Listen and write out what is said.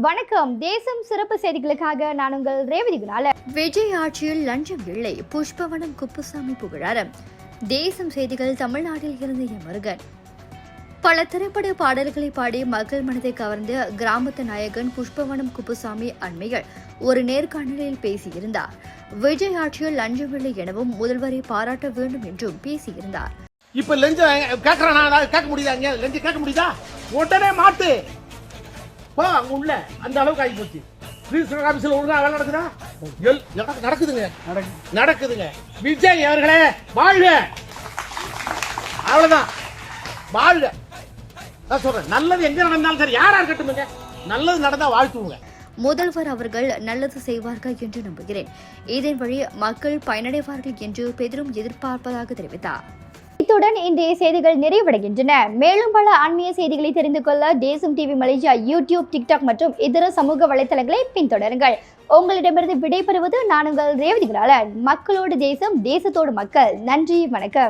வணக்கம். தேசம் சிறப்பு செய்திகளுக்காக நான் உங்கள் ரேவதி குணால. விஜய் ஆட்சியில் லஞ்சம் இல்லை, புஷ்பவனம் குப்புசாமி புகழாரம். தேசம் செய்திகள். தமிழ்நாட்டில் இருந்து முருகன். பல திரைப்பட பாடல்களை பாடி மக்கள் மனதை கவர்ந்த கிராமத்து நாயகன் புஷ்பவனம் குப்புசாமி அண்மையில் ஒரு நேர்காணலில் பேசியிருந்தார். விஜய் ஆட்சியில் லஞ்சம் இல்லை எனவும் முதல்வரை பாராட்ட வேண்டும் என்றும் பேசியிருந்தார். இப்ப லஞ்சம் கேட்க முடியுதா? லஞ்சம் கேட்க முடியுதா? உடனே மாட்டு போ, அங்க உள்ள அந்த அளவுக்கு ஆகி போச்சு. ரீசனல் ஆபீஸ்ல ஒழுங்கா வேலை நடக்குதா? நடக்குதுங்க. விஜய் அவர்களே வாழ்க. அவ்வளவுதான், வாழ்க. நான் சொல்றேன், நல்லது எங்க நடந்தாலும் சரி, யாரா இருக்கட்டும், நல்லது நடந்தா வாழ்த்துவோங்க. முதல்வர் அவர்கள் நல்லது செய்வார்கள் என்று நம்புகிறேன். இதன் வழி மக்கள் பயனடைவார்கள் என்று பெரிதும் எதிர்பார்ப்பதாக தெரிவித்தார். இத்துடன் இன்றைய செய்திகள் நிறைவடைகின்றன. மேலும் பல ஆன்மீக செய்திகளை தெரிந்து கொள்ள தேசம் டிவி மலேசியா யூடியூப், டிக்டாக் மற்றும் இதர சமூக வலைதளங்களை பின்தொடருங்கள். உங்களிடமிருந்து விடைபெறுவது நான் உங்கள் ரேவதி குணாலன். மக்களோடு தேசம், தேசத்தோடு மக்கள். நன்றி, வணக்கம்.